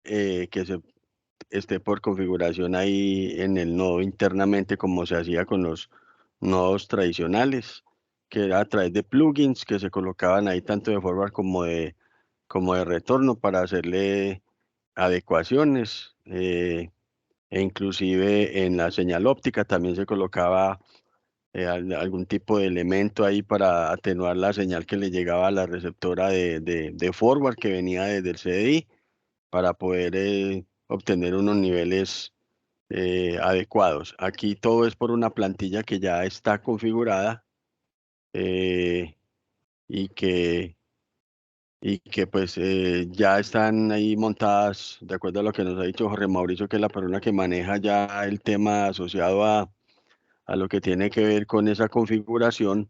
que se esté por configuración ahí en el nodo internamente, como se hacía con los nodos tradicionales, que era a través de plugins que se colocaban ahí tanto de forward como de retorno para hacerle adecuaciones. E inclusive en la señal óptica también se colocaba algún tipo de elemento ahí para atenuar la señal que le llegaba a la receptora de forward que venía desde el CDI para poder obtener unos niveles adecuados. Aquí todo es por una plantilla que ya está configurada eh, y que pues ya están ahí montadas, de acuerdo a lo que nos ha dicho Jorge Mauricio, que es la persona que maneja ya el tema asociado a lo que tiene que ver con esa configuración.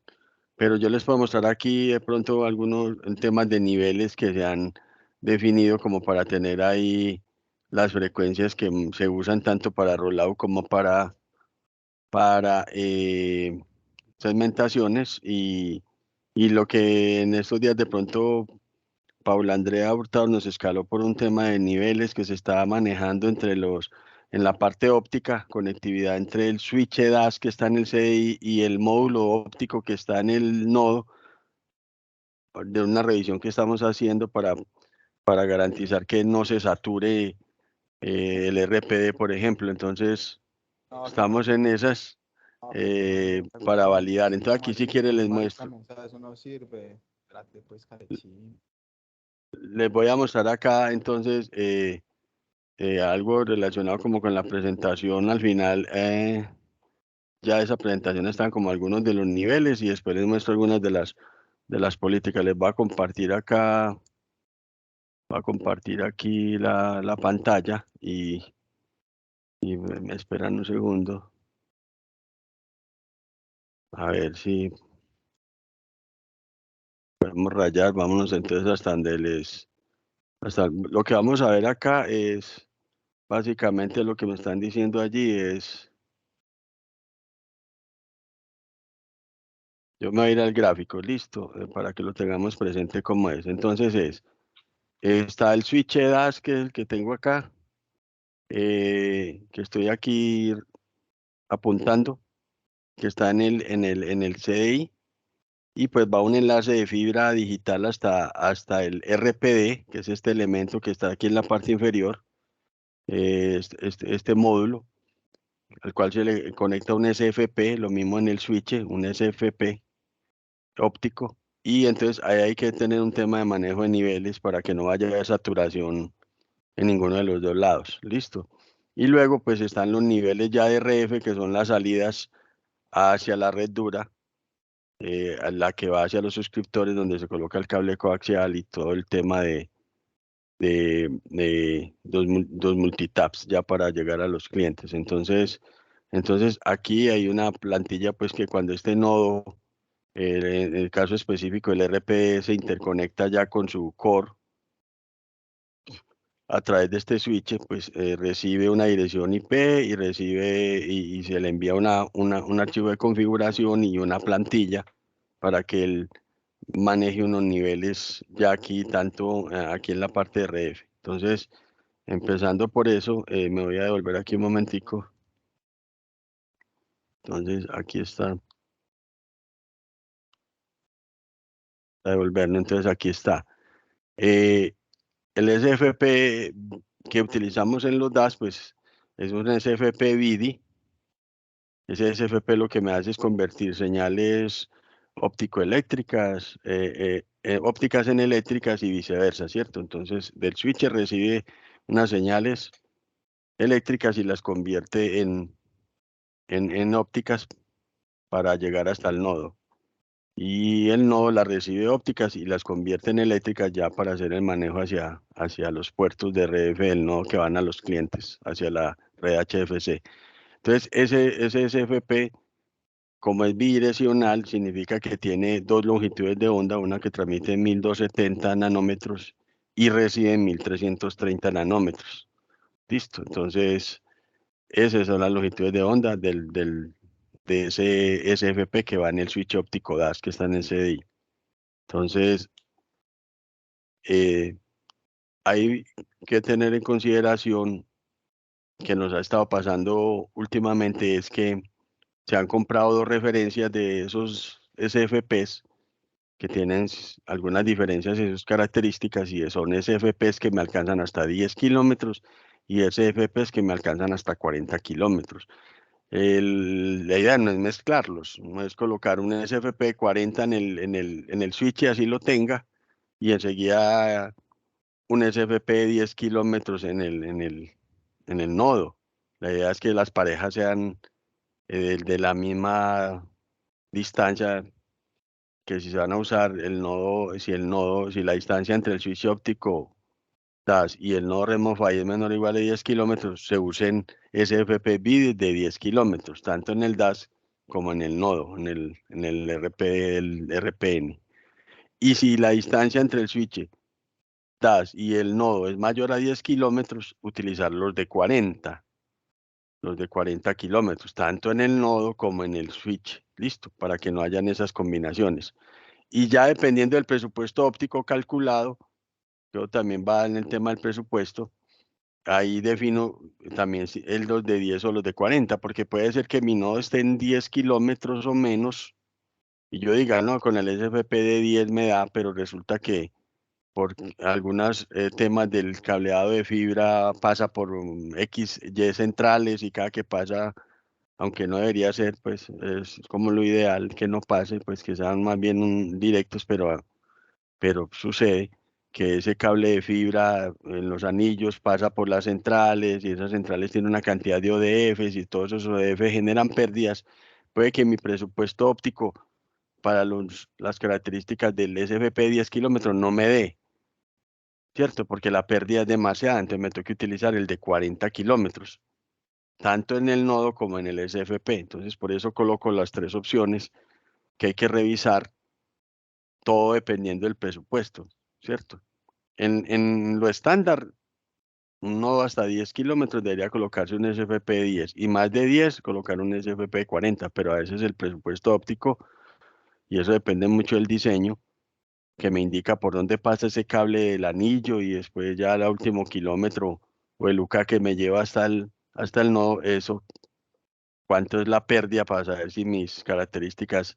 Pero yo les puedo mostrar aquí de pronto algunos temas de niveles que se han definido como para tener ahí las frecuencias que se usan tanto para rollout como para segmentaciones y lo que en estos días de pronto Paula Andrea Hurtado nos escaló por un tema de niveles que se estaba manejando en la parte óptica, conectividad entre el switch EDAS que está en el CDI y el módulo óptico que está en el nodo, de una revisión que estamos haciendo para garantizar que no se sature el RPD, por ejemplo. Entonces, No, estamos en esas para validar. Entonces, aquí si quiere les muestro. eso no sirve. Espérate, pues, carechín. Les voy a mostrar acá entonces algo relacionado como con la presentación al final. Ya esa presentación están como algunos de los niveles y después les muestro algunas de las políticas. Les voy a compartir acá, voy a compartir aquí la pantalla y me esperan un segundo. A ver si podemos rayar. Vámonos entonces hasta donde hasta lo que vamos a ver acá es básicamente lo que me están diciendo allí es, yo me voy a ir al gráfico, listo, para que lo tengamos presente como es. Entonces está el switch EDAS que es el que tengo acá, que estoy aquí apuntando, que está en el CDI, y pues va un enlace de fibra digital hasta el RPD, que es este elemento que está aquí en la parte inferior, este módulo, al cual se le conecta un SFP, lo mismo en el switch, un SFP óptico, y entonces ahí hay que tener un tema de manejo de niveles para que no vaya a saturación en ninguno de los dos lados, listo. Y luego pues están los niveles ya de RF, que son las salidas hacia la red dura, a la que va hacia los suscriptores, donde se coloca el cable coaxial y todo el tema de dos multitaps ya para llegar a los clientes. Entonces aquí hay una plantilla pues que cuando este nodo, en el caso específico el RP se interconecta ya con su core a través de este switch, pues recibe una dirección IP y recibe y se le envía un archivo de configuración y una plantilla para que él maneje unos niveles ya aquí, tanto aquí en la parte de RF. Entonces, empezando por eso, me voy a devolver aquí un momentico. Entonces, aquí está, a devolverlo, entonces aquí está. El SFP que utilizamos en los DAS, pues es un SFP BIDI. Ese SFP lo que me hace es convertir señales óptico-eléctricas, ópticas en eléctricas y viceversa, ¿cierto? Entonces, del switcher recibe unas señales eléctricas y las convierte en ópticas para llegar hasta el nodo. Y el nodo las recibe ópticas y las convierte en eléctricas ya para hacer el manejo hacia los puertos de RF del nodo que van a los clientes, hacia la red HFC. Entonces, ese SFP, como es bidireccional, significa que tiene dos longitudes de onda, una que transmite en 1270 nanómetros y recibe en 1330 nanómetros. Listo, entonces esas son las longitudes de onda de ese SFP que va en el switch óptico DAS que está en el CDI. Entonces, eh, hay que tener en consideración que nos ha estado pasando últimamente es que se han comprado dos referencias de esos SFPs que tienen algunas diferencias en sus características y son SFPs que me alcanzan hasta 10 kilómetros y SFPs que me alcanzan hasta 40 kilómetros. La idea no es mezclarlos, no es colocar un SFP 40 en el switch y así lo tenga y enseguida un SFP de 10 kilómetros en el nodo. La idea es que las parejas sean de la misma distancia, que si se van a usar el nodo, si la distancia entre el switch óptico DAS y el nodo RemoFi es menor o igual a 10 kilómetros, se usen SFP BID de 10 kilómetros, tanto en el DAS como en el nodo, en el el RPN. Y si la distancia entre el switch DAS y el nodo es mayor a 10 kilómetros, utilizar los de 40 kilómetros, tanto en el nodo como en el switch, listo, para que no hayan esas combinaciones. Y ya dependiendo del presupuesto óptico calculado, yo también va en el tema del presupuesto, ahí defino también los de 10 o los de 40, porque puede ser que mi nodo esté en 10 kilómetros o menos, y yo diga, no, con el SFP de 10 me da, pero resulta que por algunos temas del cableado de fibra pasa por X, Y centrales y cada que pasa, aunque no debería ser, pues es como lo ideal que no pase, pues que sean más bien directos, pero sucede que ese cable de fibra en los anillos pasa por las centrales y esas centrales tienen una cantidad de ODFs y todos esos ODFs generan pérdidas. Puede que mi presupuesto óptico para las características del SFP 10 kilómetros no me dé, ¿cierto? Porque la pérdida es demasiada, entonces me tengo que utilizar el de 40 kilómetros, tanto en el nodo como en el SFP. Entonces, por eso coloco las tres opciones que hay que revisar, todo dependiendo del presupuesto, ¿cierto? En lo estándar, un nodo hasta 10 kilómetros debería colocarse un SFP 10 y más de 10 colocar un SFP 40, pero a veces el presupuesto óptico, y eso depende mucho del diseño, que me indica por dónde pasa ese cable del anillo y después ya el último kilómetro o el UCA que me lleva hasta el nodo, eso, cuánto es la pérdida para saber si mis características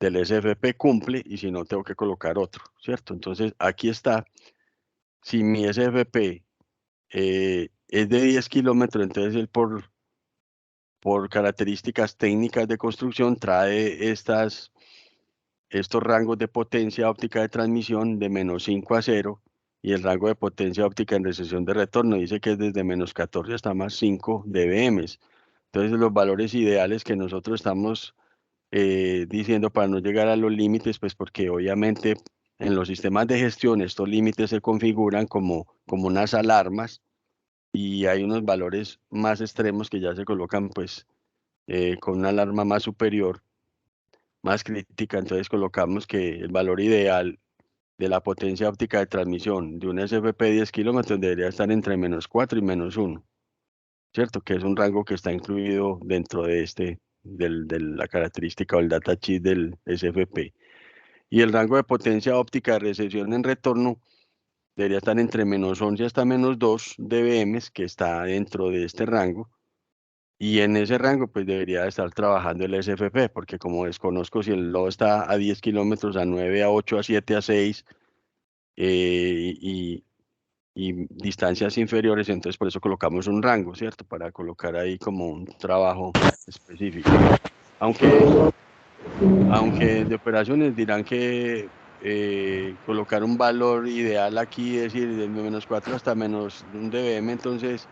del SFP cumple y si no tengo que colocar otro, ¿cierto? Entonces aquí está, si mi SFP es de 10 kilómetros, entonces él por características técnicas de construcción trae estos rangos de potencia óptica de transmisión de -5 a 0 y el rango de potencia óptica en recesión de retorno dice que es desde -14 hasta +5 dBm. Entonces los valores ideales que nosotros estamos diciendo para no llegar a los límites, pues porque obviamente en los sistemas de gestión estos límites se configuran como unas alarmas y hay unos valores más extremos que ya se colocan pues con una alarma más superior, más crítica, entonces colocamos que el valor ideal de la potencia óptica de transmisión de un SFP 10 kilómetros debería estar entre -4 y -1, ¿cierto? Que es un rango que está incluido dentro de la característica o el datasheet del SFP. Y el rango de potencia óptica de recesión en retorno debería estar entre -11 hasta -2 dBm, que está dentro de este rango. Y en ese rango, pues debería estar trabajando el SFP, porque como desconozco si el lodo está a 10 kilómetros, a 9, a 8, a 7, a 6, y distancias inferiores, entonces por eso colocamos un rango, ¿cierto? Para colocar ahí como un trabajo específico. Aunque de operaciones dirán que colocar un valor ideal aquí, es decir, de -4 hasta -1 dBm, entonces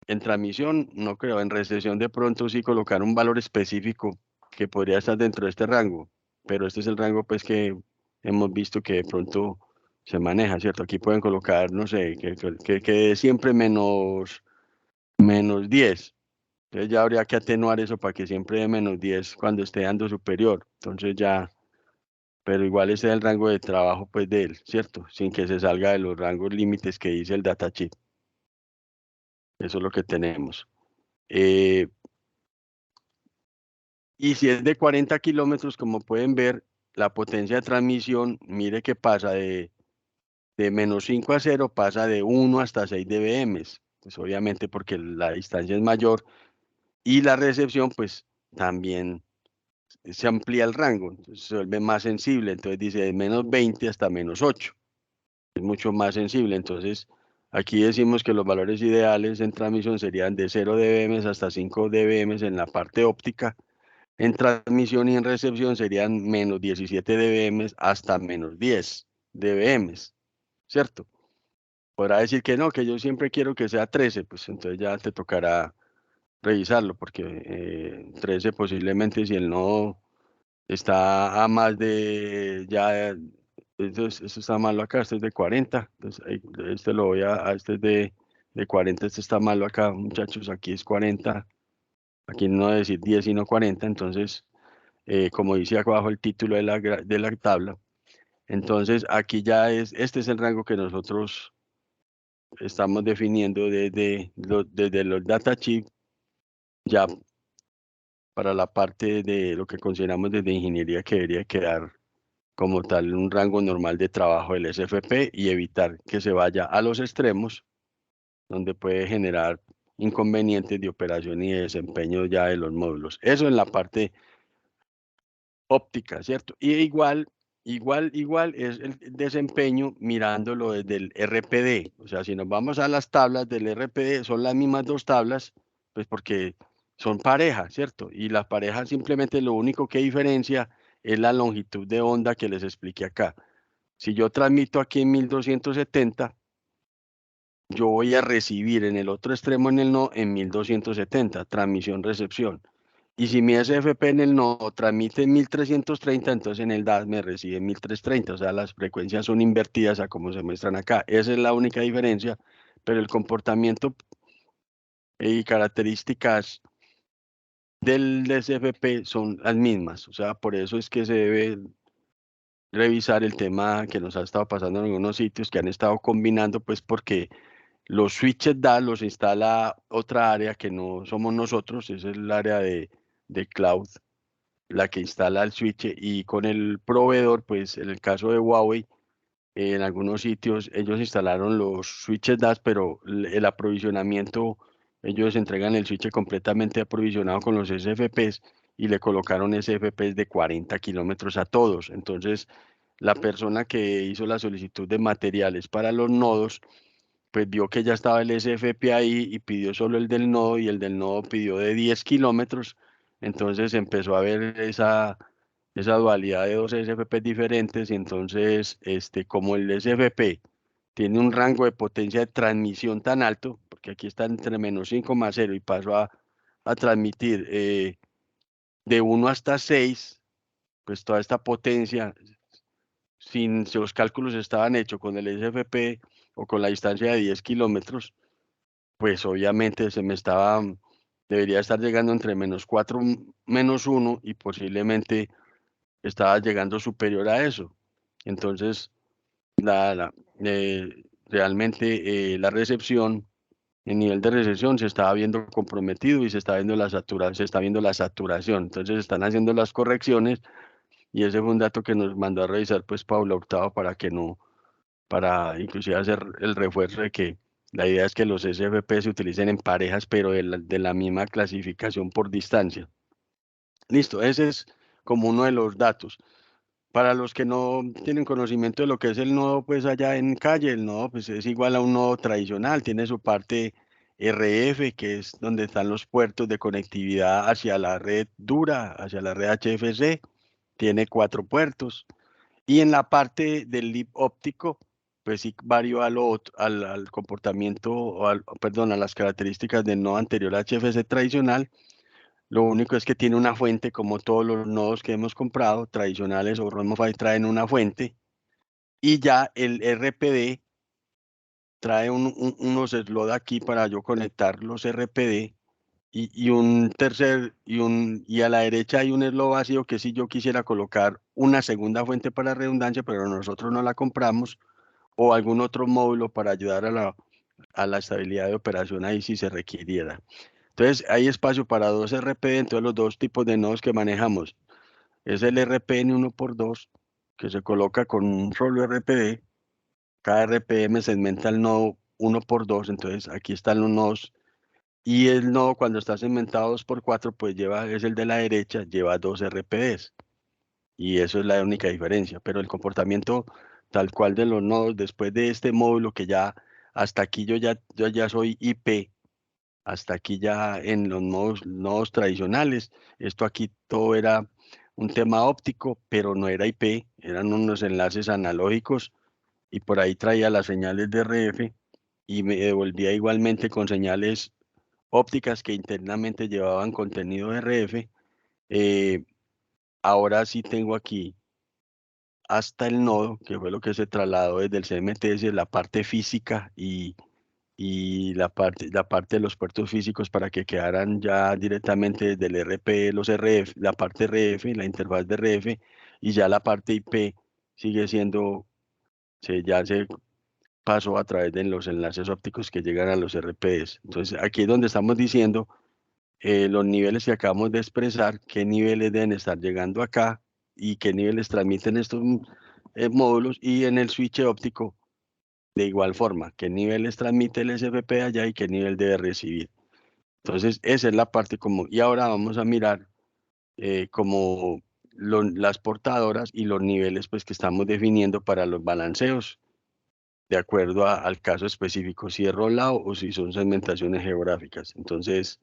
en transmisión no creo, en recesión de pronto sí colocar un valor específico que podría estar dentro de este rango, pero este es el rango pues que hemos visto que de pronto se maneja, ¿cierto? Aquí pueden colocar, no sé, que quede siempre -10. Entonces ya habría que atenuar eso para que siempre de -10 cuando esté dando superior. Entonces ya, pero igual ese es el rango de trabajo pues de él, ¿cierto? Sin que se salga de los rangos límites que dice el datasheet. Eso es lo que tenemos. Eh, Y si es de 40 kilómetros, como pueden ver, la potencia de transmisión, mire que pasa de menos 5 a 0 pasa de 1 hasta 6 dBm, pues obviamente porque la distancia es mayor y la recepción pues también se amplía el rango, entonces se vuelve más sensible, entonces dice de menos 20 hasta menos 8, es mucho más sensible, entonces aquí decimos que los valores ideales en transmisión serían de 0 dBm hasta 5 dBm en la parte óptica, en transmisión y en recepción serían menos 17 dBm hasta menos 10 dBm, ¿cierto? Podrá decir que no, que yo siempre quiero que sea 13, pues entonces ya te tocará revisarlo, porque 13 posiblemente si el nodo está a más de, ya, entonces eso está malo acá, este es de 40, entonces este lo voy a este es de 40, este está malo acá, muchachos, aquí es 40, aquí no debe decir 10 sino 40, entonces, como dice acá abajo el título de la tabla, entonces aquí ya este es el rango que nosotros estamos definiendo desde los datasheets ya para la parte de lo que consideramos desde ingeniería que debería quedar como tal un rango normal de trabajo del SFP y evitar que se vaya a los extremos donde puede generar inconvenientes de operación y de desempeño ya de los módulos. Eso en la parte óptica, ¿cierto? Y igual es el desempeño mirándolo desde el RPD. O sea, si nos vamos a las tablas del RPD, son las mismas dos tablas, pues porque son parejas, ¿cierto? Y las parejas simplemente lo único que diferencia es la longitud de onda que les expliqué acá. Si yo transmito aquí en 1270, yo voy a recibir en el otro extremo en el no en 1270, transmisión-recepción. Y si mi SFP en el nodo transmite en 1330, entonces en el DAS me recibe en 1330. O sea, las frecuencias son invertidas a como se muestran acá. Esa es la única diferencia, pero el comportamiento y características del SFP son las mismas. O sea, por eso es que se debe revisar el tema que nos ha estado pasando en algunos sitios que han estado combinando, pues porque los switches DAS los instala otra área que no somos nosotros, es el área de cloud la que instala el switch y con el proveedor, pues en el caso de Huawei, en algunos sitios ellos instalaron los switches DAS, pero el aprovisionamiento, ellos entregan el switch completamente aprovisionado con los SFPs y le colocaron SFPs de 40 kilómetros a todos. Entonces, la persona que hizo la solicitud de materiales para los nodos, pues vio que ya estaba el SFP ahí y pidió solo el del nodo y el del nodo pidió de 10 kilómetros. Entonces empezó a ver esa dualidad de dos SFP diferentes y entonces como el SFP tiene un rango de potencia de transmisión tan alto, porque aquí está entre menos 5 más 0 y pasó a transmitir de 1 hasta 6, pues toda esta potencia sin si los cálculos estaban hechos con el SFP o con la distancia de 10 kilómetros, pues obviamente debería estar llegando entre menos 4, menos 1 y posiblemente estaba llegando superior a eso. Entonces, la, la, realmente la recepción, el nivel de recepción se estaba viendo comprometido y se está viendo se está viendo la saturación. Entonces, se están haciendo las correcciones y ese fue un dato que nos mandó a revisar pues Paula Hurtado para que no para inclusive hacer el refuerzo de que la idea es que los SFP se utilicen en parejas, pero de la misma clasificación por distancia. Listo, ese es como uno de los datos. Para los que no tienen conocimiento de lo que es el nodo, pues allá en calle, el nodo pues es igual a un nodo tradicional, tiene su parte RF, que es donde están los puertos de conectividad hacia la red dura, hacia la red HFC, tiene 4 puertos. Y en la parte del LIP óptico, pues sí varió al comportamiento, perdón, a las características del nodo anterior HFC tradicional. Lo único es que tiene una fuente, como todos los nodos que hemos comprado, tradicionales o ROM PHY traen una fuente. Y ya el RPD trae unos slots aquí para yo conectar los RPD. Y un tercer, y a la derecha hay un slot vacío que si yo quisiera colocar una segunda fuente para redundancia, pero nosotros no la compramos, o algún otro módulo para ayudar a la estabilidad de operación ahí si se requiriera. Entonces hay espacio para dos RPD, entonces los dos tipos de nodos que manejamos es el RPN 1x2, que se coloca con un solo RPD, cada RPM segmenta el nodo 1 por 2, entonces aquí están los nodos, y el nodo cuando está segmentado 2 por 4, pues es el de la derecha, lleva 2 RPDs, y eso es la única diferencia, pero el comportamiento tal cual de los nodos, después de este módulo que ya, hasta aquí yo ya soy IP, hasta aquí ya en los nodos tradicionales, esto aquí todo era un tema óptico, pero no era IP, eran unos enlaces analógicos, y por ahí traía las señales de RF y me devolvía igualmente con señales ópticas que internamente llevaban contenido RF. Eh, Ahora sí tengo aquí hasta el nodo, que fue lo que se trasladó desde el CMTS, la parte física y la parte de los puertos físicos para que quedaran ya directamente desde el RP, los RF, la parte RF, la interfaz de RF, y ya la parte IP sigue siendo, ya se pasó a través de los enlaces ópticos que llegan a los RPs. Entonces, aquí es donde estamos diciendo los niveles que acabamos de expresar, qué niveles deben estar llegando acá y qué niveles transmiten estos módulos, y en el switch óptico, de igual forma, qué niveles transmite el SFP allá y qué nivel debe recibir. Entonces, esa es la parte como, y ahora vamos a mirar como las portadoras y los niveles pues que estamos definiendo para los balanceos de acuerdo al caso específico, si es rollout o si son segmentaciones geográficas. Entonces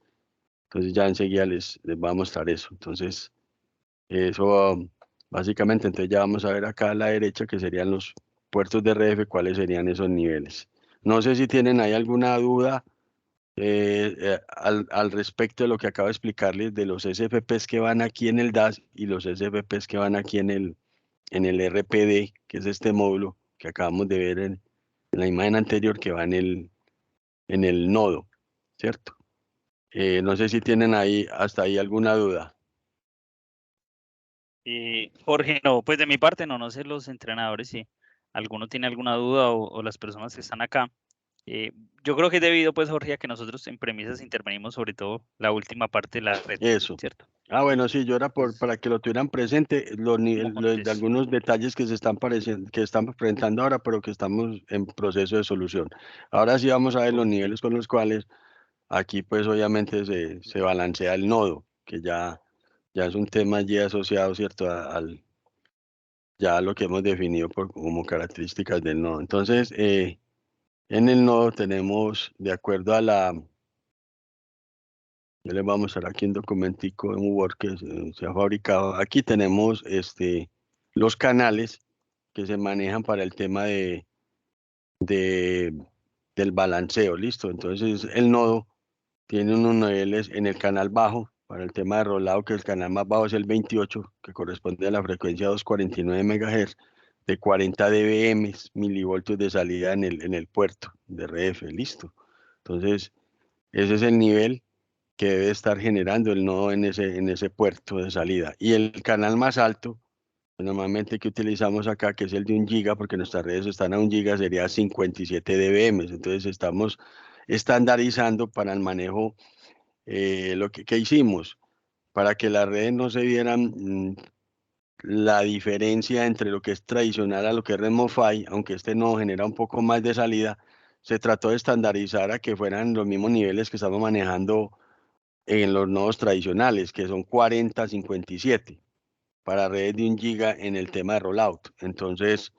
ya enseguida les voy a mostrar eso. Entonces, eso básicamente, entonces ya vamos a ver acá a la derecha que serían los puertos de RF, cuáles serían esos niveles. No sé si tienen ahí alguna duda al respecto de lo que acabo de explicarles de los SFPs que van aquí en el DAS y los SFPs que van aquí en el RPD, que es este módulo que acabamos de ver en la imagen anterior, que va en el nodo, ¿cierto? No sé si tienen ahí hasta ahí alguna duda. Jorge, no, pues de mi parte no sé los entrenadores si alguno tiene alguna duda o las personas que están acá. Yo creo que es debido, pues, Jorge, a que nosotros en premisas intervenimos sobre todo la última parte de la red, Eso. ¿cierto? Bueno, sí, yo era para que lo tuvieran presente, de algunos detalles que se están que estamos presentando ahora, pero que estamos en proceso de solución. Ahora sí vamos a ver los niveles con los cuales aquí pues obviamente se balancea el nodo, que ya es un tema allí asociado, ¿cierto? Ya a lo que hemos definido como características del nodo. Entonces, en el nodo tenemos, de acuerdo a yo les voy a mostrar aquí un documentico en Word que se ha fabricado. Aquí tenemos los canales que se manejan para el tema del balanceo, ¿listo? Entonces el nodo tiene unos niveles en el canal bajo, para el tema de rolado, que el canal más bajo es el 28, que corresponde a la frecuencia 249 MHz, de 40 dBm, milivoltios de salida en el puerto de RF, ¿listo? Entonces, ese es el nivel que debe estar generando el nodo en ese puerto de salida. Y el canal más alto, normalmente que utilizamos acá, que es el de 1 giga, porque nuestras redes están a 1 giga, sería 57 dBm. Entonces estamos estandarizando para el manejo, lo que hicimos, para que las redes no se vieran la diferencia entre lo que es tradicional a lo que es red MoFi, aunque este nodo genera un poco más de salida. Se trató de estandarizar a que fueran los mismos niveles que estamos manejando en los nodos tradicionales, que son 40, 57, para redes de 1 giga en el tema de rollout. Entonces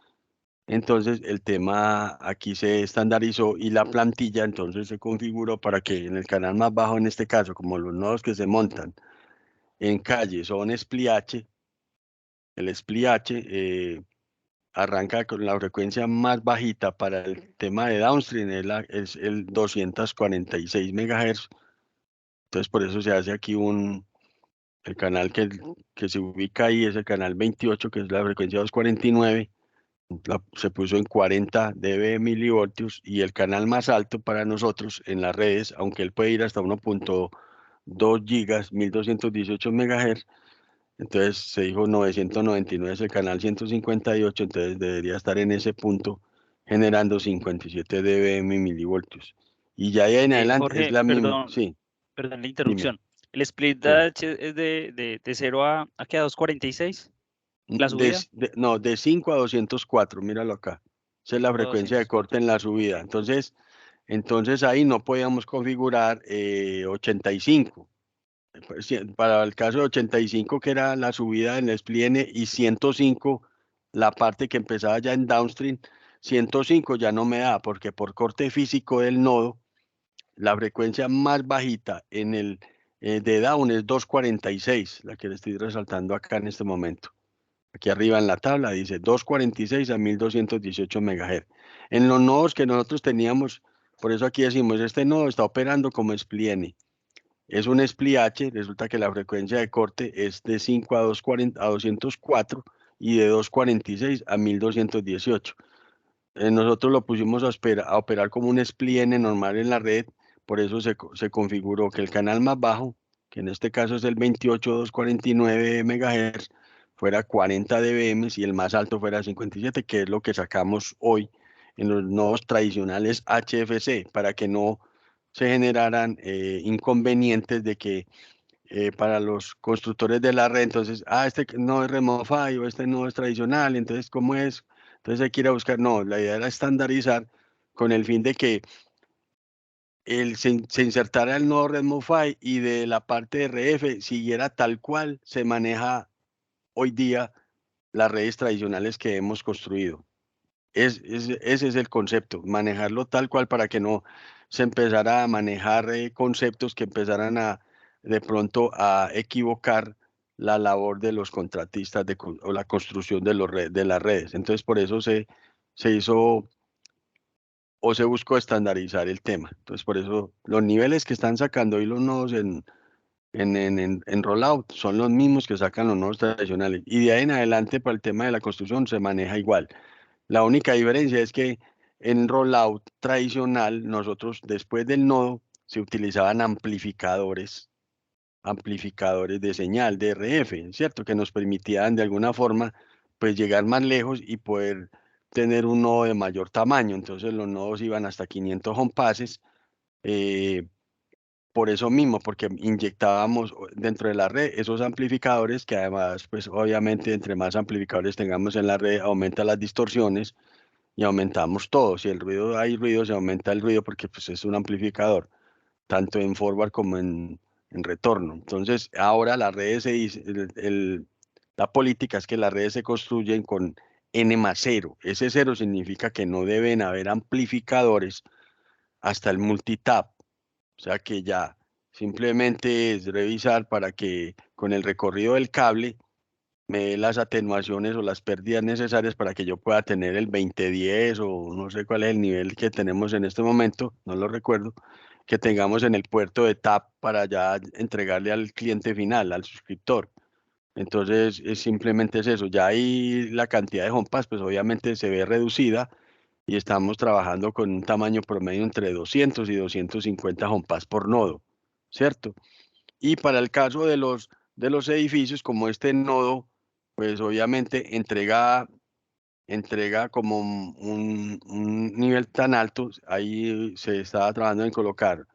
el tema aquí se estandarizó y la plantilla entonces se configuró para que en el canal más bajo, en este caso, como los nodos que se montan en calle son SPLIH, el SPLIH arranca con la frecuencia más bajita para el tema de downstream, es el 246 MHz. Entonces por eso se hace aquí el canal que se ubica ahí es el canal 28, que es la frecuencia 249, se puso en 40 dB milivoltios, y el canal más alto para nosotros en las redes, aunque él puede ir hasta 1.2 gigas, 1218 MHz, entonces se dijo 999 es el canal 158, entonces debería estar en ese punto generando 57 dB milivoltios. Y ya ahí en adelante Jorge, es la misma, perdón, sí, perdón la dime. interrupción. ¿El split Sí. es de 0 a qué, a 246? ¿La subida? No, de 5 a 204, míralo acá. Esa es la frecuencia de corte en la subida. Entonces ahí no podíamos configurar 85. Para el caso de 85, que era la subida en el spliene, y 105, la parte que empezaba ya en downstream, 105 ya no me da, porque por corte físico del nodo, la frecuencia más bajita en el de down es 246, la que le estoy resaltando acá en este momento. Aquí arriba en la tabla dice 246 a 1218 MHz. En los nodos que nosotros teníamos, por eso aquí decimos, este nodo está operando como spliene. Es un SPLI-H, resulta que la frecuencia de corte es de 5 a 204 y de 246 a 1218. Nosotros lo pusimos a operar como un SPLI-N normal en la red, por eso se configuró que el canal más bajo, que en este caso es el 28249 MHz, fuera 40 dBm y el más alto fuera 57, que es lo que sacamos hoy en los nodos tradicionales HFC, para que no se generaran inconvenientes de que para los constructores de la red, entonces, este no es Remote PHY o este no es tradicional, entonces, ¿cómo es? Entonces hay que ir a buscar, no, la idea era estandarizar con el fin de que se insertara el nodo Remote PHY y de la parte de RF siguiera tal cual se maneja hoy día las redes tradicionales que hemos construido. Ese es el concepto, manejarlo tal cual para que no se empezara a manejar conceptos que empezaran de pronto a equivocar la labor de los contratistas o la construcción de las redes. Entonces, por eso se hizo o se buscó estandarizar el tema. Entonces, por eso los niveles que están sacando hoy los nodos en rollout son los mismos que sacan los nodos tradicionales. Y de ahí en adelante, para el tema de la construcción, se maneja igual. La única diferencia es que en rollout tradicional, nosotros después del nodo se utilizaban amplificadores de señal de RF, ¿cierto? Que nos permitían de alguna forma pues llegar más lejos y poder tener un nodo de mayor tamaño. Entonces los nodos iban hasta 500 home passes. Por eso mismo, porque inyectábamos dentro de la red esos amplificadores que además, pues obviamente entre más amplificadores tengamos en la red, aumenta las distorsiones y aumentamos todo. Si hay ruido, se aumenta el ruido porque pues, es un amplificador, tanto en forward como en retorno. Entonces, ahora las redes la política es que las redes se construyen con N+0. Ese 0 significa que no deben haber amplificadores hasta el multitap. O sea que ya simplemente es revisar para que con el recorrido del cable me dé las atenuaciones o las pérdidas necesarias para que yo pueda tener el 2010 o no sé cuál es el nivel que tenemos en este momento, no lo recuerdo, que tengamos en el puerto de TAP para ya entregarle al cliente final, al suscriptor. Entonces, simplemente es eso. Ya ahí la cantidad de homepass, pues obviamente se ve reducida y estamos trabajando con un tamaño promedio entre 200 y 250 homepass por nodo, ¿cierto? Y para el caso de los edificios, como este nodo, pues obviamente entrega como un nivel tan alto, ahí se estaba trabajando en colocar,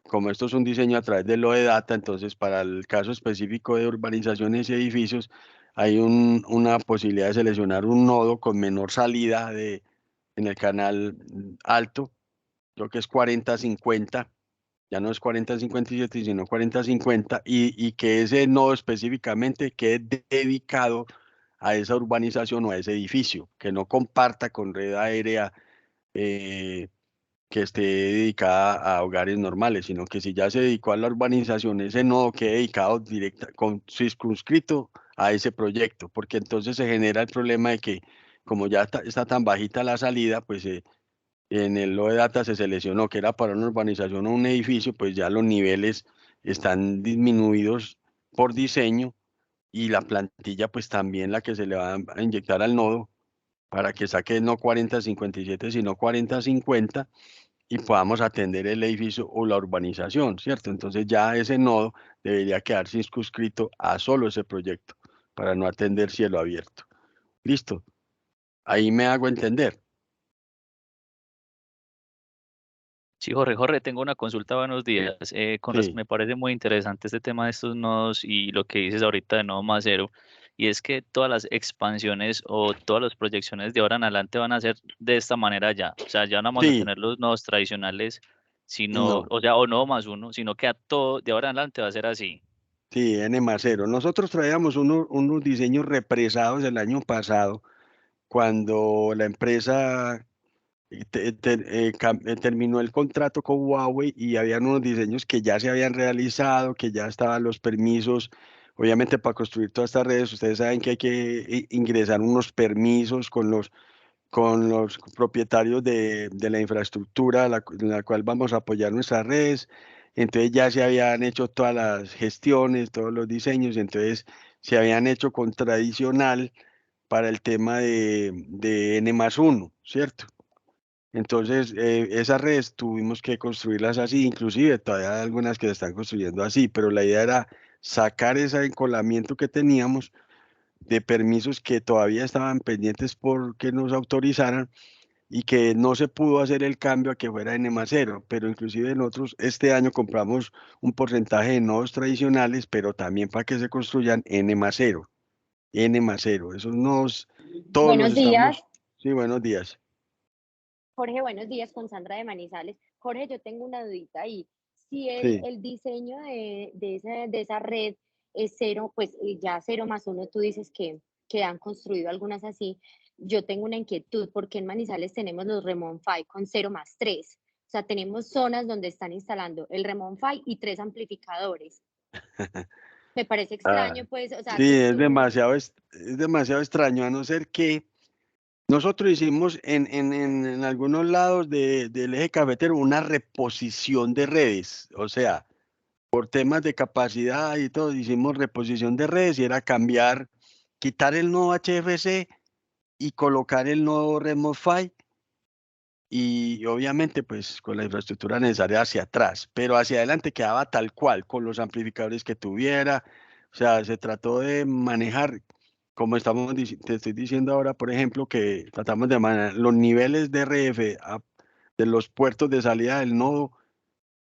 como esto es un diseño a través de Data, entonces para el caso específico de urbanizaciones y edificios, hay una posibilidad de seleccionar un nodo con menor salida en el canal alto, creo que es 40-50, ya no es 40-57, sino 40-50, y que ese nodo específicamente quede dedicado a esa urbanización o a ese edificio, que no comparta con red aérea que esté dedicada a hogares normales, sino que si ya se dedicó a la urbanización, ese nodo quede dedicado circunscrito a ese proyecto, porque entonces se genera el problema de que como ya está tan bajita la salida, pues en el Data se seleccionó que era para una urbanización o un edificio, pues ya los niveles están disminuidos por diseño y la plantilla pues también la que se le va a inyectar al nodo para que saque no 40-57 sino 40-50 y podamos atender el edificio o la urbanización, ¿cierto? Entonces ya ese nodo debería quedar circunscrito a solo ese proyecto para no atender cielo abierto. Listo. Ahí me hago entender. Sí, Jorge, tengo una consulta, buenos días. Sí. Me parece muy interesante este tema de estos nodos y lo que dices ahorita de nodo más cero. y es que todas las expansiones o todas las proyecciones de ahora en adelante van a ser de esta manera ya. O sea, ya no vamos a Sí, tener los nodos tradicionales, sino, no, o sea, o nodo más uno, sino que a todo de ahora en adelante va a ser así. sí, N más cero. Nosotros traíamos unos diseños represados el año pasado cuando la empresa terminó el contrato con Huawei y habían unos diseños que ya se habían realizado, que ya estaban los permisos. Obviamente para construir todas estas redes, ustedes saben que hay que ingresar unos permisos con los propietarios de la infraestructura en la cual vamos a apoyar nuestras redes. Entonces ya se habían hecho todas las gestiones, todos los diseños, entonces se habían hecho con tradicional para el tema de N más uno, ¿cierto? Entonces, esas redes tuvimos que construirlas así, inclusive todavía hay algunas que se están construyendo así, pero la idea era sacar ese encolamiento que teníamos de permisos que todavía estaban pendientes por que nos autorizaran y que no se pudo hacer el cambio a que fuera N más cero, pero inclusive nosotros este año compramos un porcentaje de nodos tradicionales, pero también para que se construyan N más cero, N más cero. Esos nodos, todos los Buenos días, estamos, sí, buenos días. Jorge, buenos días con Sandra de Manizales. Jorge, yo tengo una dudita ahí. Si Sí, el diseño de esa red es cero, pues ya cero más uno, tú dices que han construido algunas así. Yo tengo una inquietud porque en Manizales tenemos los Remon 5 con cero más 3. O sea, tenemos zonas donde están instalando el Remon 5 y 3 amplificadores. Me parece ah, extraño, pues, o sea, sí, que es tú, demasiado, es demasiado extraño, a no ser que nosotros hicimos en algunos lados del eje cafetero una reposición de redes, o sea, por temas de capacidad y todo, hicimos reposición de redes y era cambiar, quitar el nodo HFC y colocar el nodo Remote PHY y obviamente pues con la infraestructura necesaria hacia atrás, pero hacia adelante quedaba tal cual, con los amplificadores que tuviera, o sea, se trató de manejar, como te estoy diciendo ahora, por ejemplo, que tratamos de manejar los niveles de RF de los puertos de salida del nodo,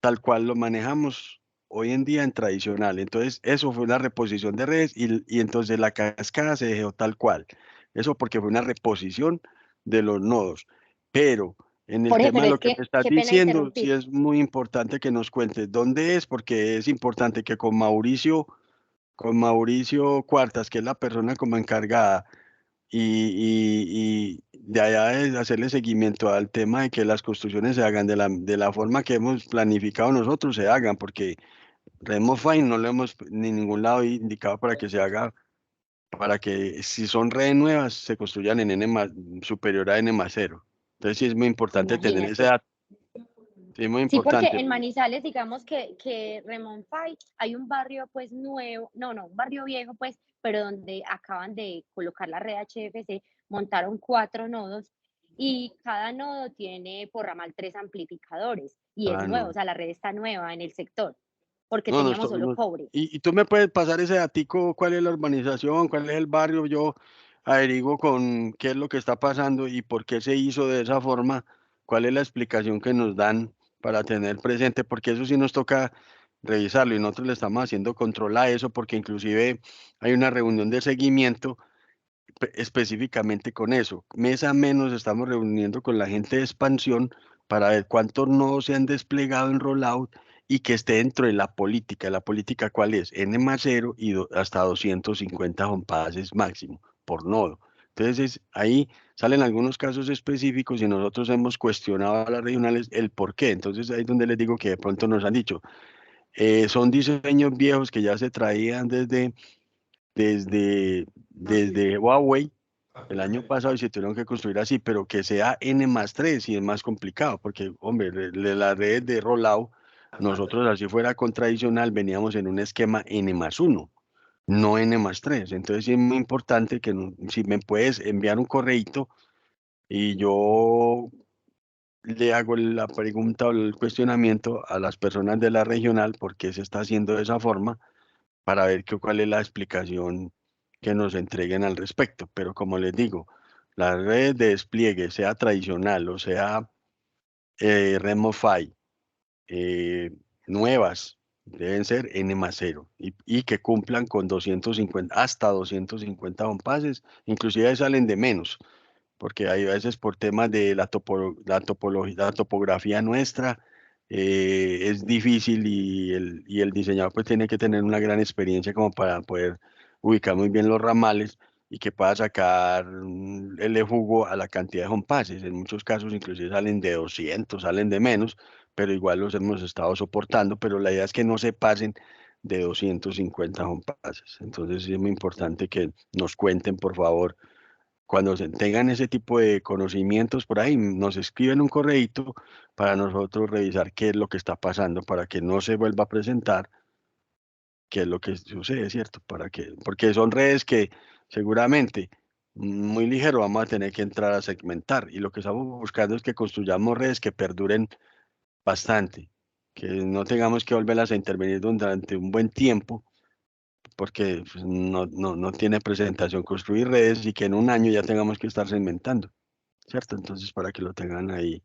tal cual lo manejamos hoy en día en tradicional. Entonces, eso fue una reposición de redes y entonces la cascada se dejó tal cual. Eso porque fue una reposición de los nodos. Pero en el Jorge, tema pero de es lo que que, me estás qué pena diciendo, sí interrumpir. es muy importante que nos cuentes dónde es, porque es importante que con Mauricio Cuartas, que es la persona como encargada, y de allá es hacerle seguimiento al tema de que las construcciones se hagan de la forma que hemos planificado nosotros, se hagan, porque Remo Fine no lo hemos ni en ningún lado indicado para que se haga, para que si son redes nuevas se construyan en superior a N más cero. Entonces sí es muy importante tener ese Imagínate. dato, sí es muy Sí, porque importante. en Manizales, digamos que Remonfay, hay un barrio pues nuevo, no, un barrio viejo pues, pero donde acaban de colocar la red HFC, montaron 4 nodos y cada nodo tiene por ramal 3 amplificadores y es Ah, nuevo, o no. sea, la red está nueva en el sector, porque No, teníamos solo cobre. y tú me puedes pasar ese datico, cuál es la urbanización, cuál es el barrio, yo averiguo con qué es lo que está pasando y por qué se hizo de esa forma, cuál es la explicación que nos dan para tener presente, porque eso sí nos toca revisarlo y nosotros le estamos haciendo control a eso, porque inclusive hay una reunión de seguimiento específicamente con eso. Mes a mes nos estamos reuniendo con la gente de expansión para ver cuántos nodos se han desplegado en rollout y que esté dentro de la política. ¿La política cuál es? N más cero y hasta 250 home passes máximo por nodo. Entonces, ahí salen algunos casos específicos y nosotros hemos cuestionado a las regionales el por qué. Entonces, ahí es donde les digo que de pronto nos han dicho, son diseños viejos que ya se traían desde Huawei el año pasado y se tuvieron que construir así, pero que sea N más 3 y es más complicado, porque, hombre, la red de rollout, nosotros así fuera con tradicional, veníamos en un esquema N más 1, no N más 3. Entonces sí es muy importante que si me puedes enviar un correíto y yo le hago la pregunta o el cuestionamiento a las personas de la regional por qué se está haciendo de esa forma para ver cuál es la explicación que nos entreguen al respecto. Pero como les digo, las redes de despliegue, sea tradicional o sea RemoFi, nuevas, deben ser N+0 y que cumplan con 250, hasta 250 compases, inclusive salen de menos, porque hay veces por temas de la topografía nuestra, es difícil y el diseñador pues tiene que tener una gran experiencia como para poder ubicar muy bien los ramales y que pueda sacar el jugo a la cantidad de compases. En muchos casos inclusive salen de 200, salen de menos, pero igual los hemos estado soportando, pero la idea es que no se pasen de 250 compases. Entonces sí es muy importante que nos cuenten, por favor, cuando tengan ese tipo de conocimientos por ahí, nos escriben un correíto para nosotros revisar qué es lo que está pasando, para que no se vuelva a presentar qué es lo que sucede, ¿cierto? Porque son redes que seguramente muy ligero vamos a tener que entrar a segmentar y lo que estamos buscando es que construyamos redes que perduren bastante, que no tengamos que volverlas a intervenir durante un buen tiempo porque pues, no tiene presentación construir redes y que en un año ya tengamos que estar segmentando, ¿cierto? Entonces, para que lo tengan ahí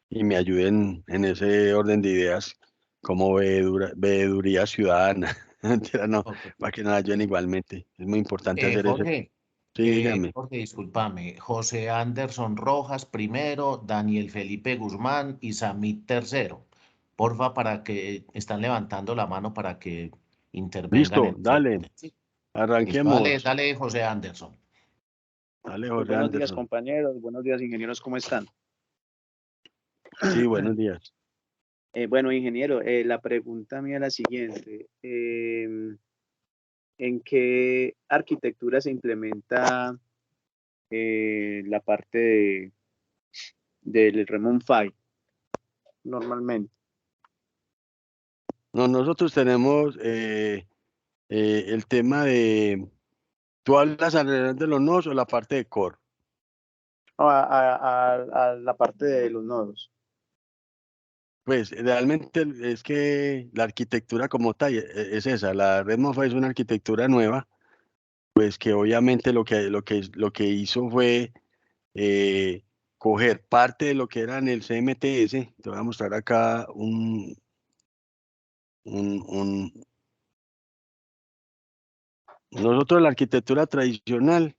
y me ayuden en ese orden de ideas como veeduría ciudadana. Mentira, no, Ok. para que nos ayuden igualmente. Es muy importante hacer ese. Sí, dígame. Jorge, discúlpame. José Anderson Rojas primero, Daniel Felipe Guzmán y Samit tercero. Porfa, para que están levantando la mano para que intervengan Listo, en ese dale, orden. Sí. Listo, dale, arranquemos. dale, José Anderson. Dale, Muy José buenos días, Anderson. compañeros. Buenos días, ingenieros. ¿Cómo están? Sí, buenos días. Bueno, ingeniero, la pregunta mía es la siguiente. ¿En qué arquitectura se implementa la parte del Remon 5 normalmente? No, nosotros tenemos el tema de. ¿Tú hablas alrededor de los nodos o la parte de core? A la parte de los nodos. Pues realmente es que la arquitectura como tal es esa, la Red MoFi es una arquitectura nueva, pues que obviamente lo que hizo fue coger parte de lo que era en el CMTS, te voy a mostrar acá un nosotros la arquitectura tradicional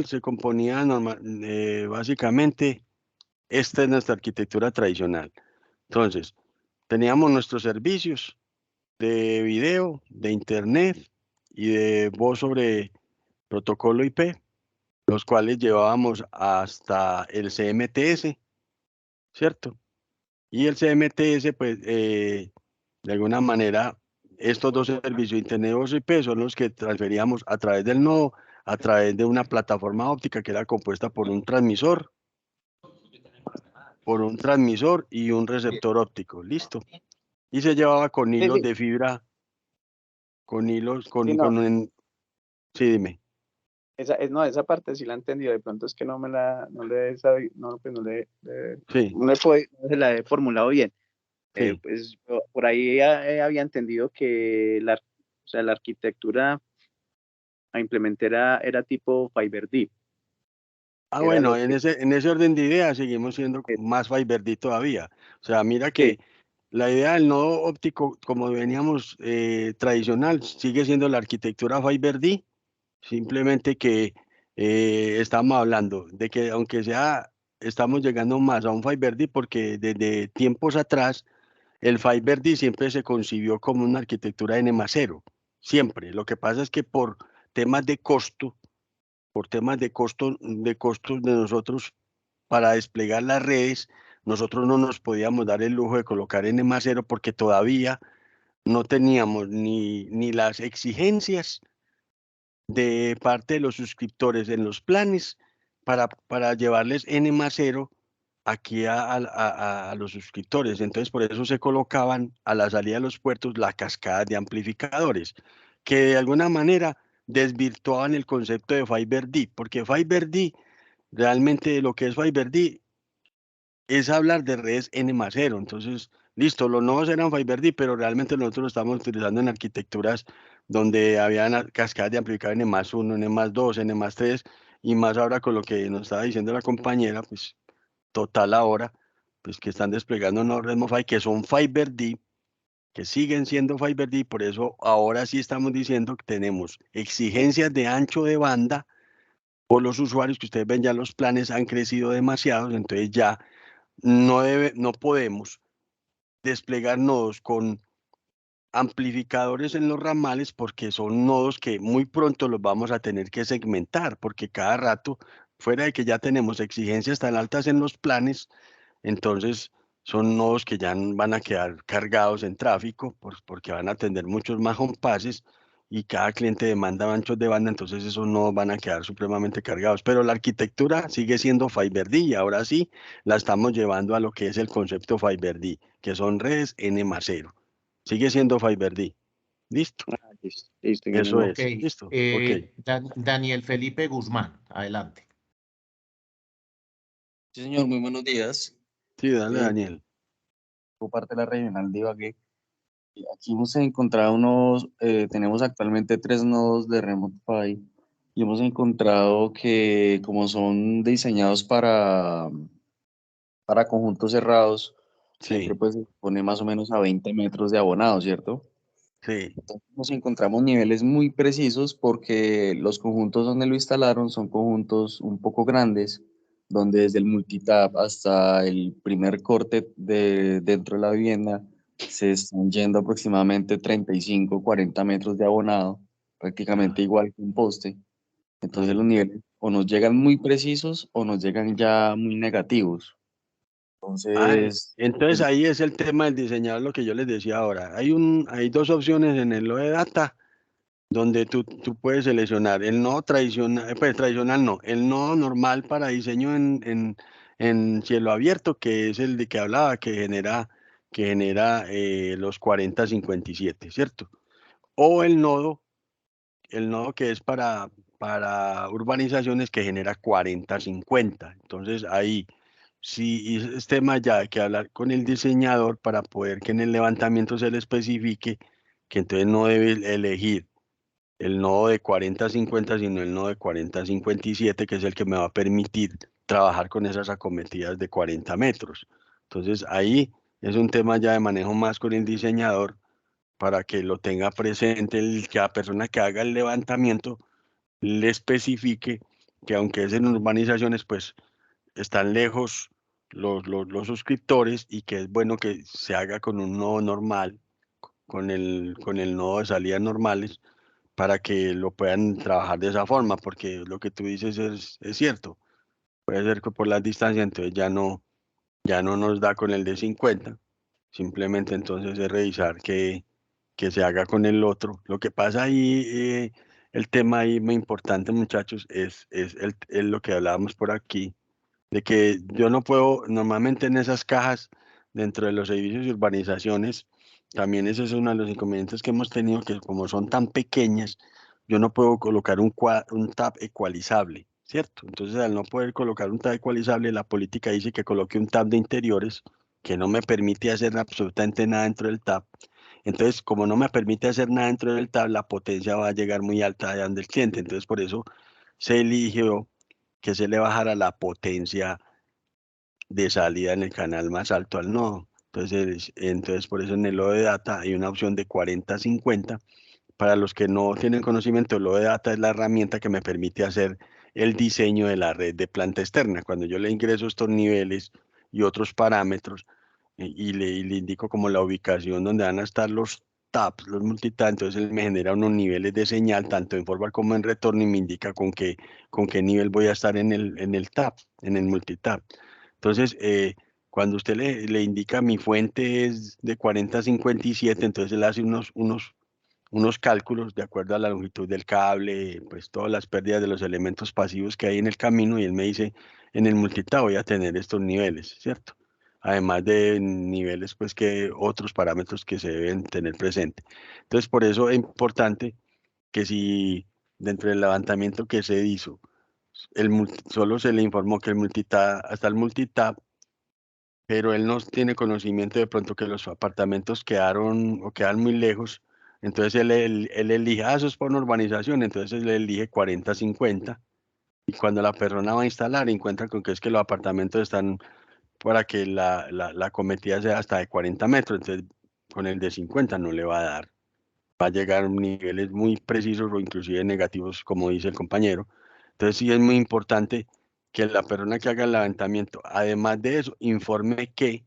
se componía básicamente, esta es nuestra arquitectura tradicional. Entonces, teníamos nuestros servicios de video, de internet y de voz sobre protocolo IP, los cuales llevábamos hasta el CMTS, ¿cierto? Y el CMTS, pues, de alguna manera, estos dos servicios, internet y voz IP, son los que transferíamos a través del nodo, a través de una plataforma óptica que era compuesta por un transmisor y un receptor óptico, listo. Y se llevaba con hilos sí. de fibra, con hilos, Sí, no, sí, dime. esa parte sí la he entendido. De pronto es que no le he sabido, no, pues Sí, no se la he formulado bien. sí. Pues por ahí había entendido que o sea, la arquitectura a implementar era tipo FiberD. Ah, Era bueno, lo que en ese orden de ideas seguimos siendo más FiberD todavía. O sea, mira sí, que la idea del nodo óptico, como veníamos tradicional, sigue siendo la arquitectura FiberD, simplemente que estamos hablando de que aunque sea, estamos llegando más a un FiberD porque desde tiempos atrás el FiberD siempre se concibió como una arquitectura N+0, siempre. Lo que pasa es que temas de costo, por temas de costos de nosotros para desplegar las redes, nosotros no nos podíamos dar el lujo de colocar N+0 porque todavía no teníamos ni las exigencias de parte de los suscriptores en los planes para llevarles N+0 aquí a los suscriptores. Entonces, por eso se colocaban a la salida de los puertos la cascada de amplificadores, que de alguna manera desvirtuaban el concepto de FiberD, porque FiberD, realmente lo que es FiberD es hablar de redes N+0. Entonces, listo, los nodos eran FiberD, pero realmente nosotros lo estamos utilizando en arquitecturas donde habían cascadas de amplificador N+1, N+2, N+3, y más ahora con lo que nos estaba diciendo la compañera, pues total ahora, pues que están desplegando nuevos MoFi que son FiberD, que siguen siendo FiberD, por eso ahora sí estamos diciendo que tenemos exigencias de ancho de banda por los usuarios, que ustedes ven ya los planes han crecido demasiado, entonces ya no podemos desplegar nodos con amplificadores en los ramales porque son nodos que muy pronto los vamos a tener que segmentar, porque cada rato, fuera de que ya tenemos exigencias tan altas en los planes, entonces son nodos que ya van a quedar cargados en tráfico porque van a tener muchos más home passes y cada cliente demanda anchos de banda, entonces esos nodos van a quedar supremamente cargados. Pero la arquitectura sigue siendo FiberD y ahora sí la estamos llevando a lo que es el concepto FiberD, que son redes N+0. Sigue siendo FiberD. ¿Listo? Listo, listo, Eso ingeniero. Ok, es. ¿Listo? Ok. Daniel Felipe Guzmán, adelante. Sí, señor, muy buenos días. Sí, dale, Daniel. Por parte de la regional de Ibagué. Aquí hemos encontrado tenemos actualmente 3 nodos de Remote PHY y hemos encontrado que como son diseñados para conjuntos cerrados, siempre Sí, pues se pone más o menos a 20 metros de abonado, ¿cierto? sí. Entonces, nos encontramos niveles muy precisos porque los conjuntos donde lo instalaron son conjuntos un poco grandes, donde desde el multitap hasta el primer corte dentro de la vivienda se están yendo aproximadamente 35, 40 metros de abonado, prácticamente igual que un poste. Entonces los Sí. niveles o nos llegan muy precisos o nos llegan ya muy negativos. Entonces, Entonces ahí es el tema del diseñador, lo que yo les decía ahora. Hay dos opciones en el de data donde tú puedes seleccionar el nodo tradicional, pues tradicional no, el nodo normal para diseño en cielo abierto, que es el de que hablaba, que genera los 4057, ¿cierto? O el nodo que es para urbanizaciones que genera 4050. Entonces ahí sí es tema ya de que hablar con el diseñador para poder que en el levantamiento se le especifique que entonces no debe elegir el nodo de 4050, sino el nodo de 4057, que es el que me va a permitir trabajar con esas acometidas de 40 metros. Entonces ahí es un tema ya de manejo más con el diseñador para que lo tenga presente, que la persona que haga el levantamiento le especifique que aunque es en urbanizaciones, pues están lejos los suscriptores y que es bueno que se haga con un nodo normal, con el nodo de salidas normales, para que lo puedan trabajar de esa forma, porque lo que tú dices es cierto. Puede ser que por las distancias, entonces ya no nos da con el de 50, simplemente entonces es revisar que se haga con el otro. Lo que pasa ahí, el tema ahí muy importante, muchachos, es lo que hablábamos por aquí, de que yo no puedo, normalmente en esas cajas, dentro de los edificios y urbanizaciones, también ese es uno de los inconvenientes que hemos tenido, que como son tan pequeñas, yo no puedo colocar un tab ecualizable, ¿cierto? Entonces, al no poder colocar un tab ecualizable, la política dice que coloque un tab de interiores, que no me permite hacer absolutamente nada dentro del tab. Entonces, como no me permite hacer nada dentro del tab, la potencia va a llegar muy alta allá donde el cliente. Entonces, por eso se eligió que se le bajara la potencia de salida en el canal más alto al nodo. Entonces por eso en el load de data hay una opción de 40-50. Para los que no tienen conocimiento, el load de data es la herramienta que me permite hacer el diseño de la red de planta externa. Cuando yo le ingreso estos niveles y otros parámetros y le indico como la ubicación donde van a estar los taps, los multitab, entonces él me genera unos niveles de señal, tanto en forward como en retorno, y me indica con qué nivel voy a estar en el tap, en el multitap. Entonces, cuando usted le indica mi fuente es de 40-57, entonces él hace unos cálculos de acuerdo a la longitud del cable, pues todas las pérdidas de los elementos pasivos que hay en el camino, y él me dice, en el multitap voy a tener estos niveles, ¿cierto? Además de niveles, pues que otros parámetros que se deben tener presente. Entonces, por eso es importante que si dentro del levantamiento que se hizo, solo se le informó que hasta el multitap, pero él no tiene conocimiento de pronto que los apartamentos quedaron o quedan muy lejos, entonces él elige, eso es por una urbanización, entonces él elige 40-50, y cuando la persona va a instalar encuentra con que es que los apartamentos están para que la cometida sea hasta de 40 metros, entonces con el de 50 no le va a dar, va a llegar a niveles muy precisos o inclusive negativos, como dice el compañero. Entonces sí es muy importante que la persona que haga el levantamiento, además de eso, informe que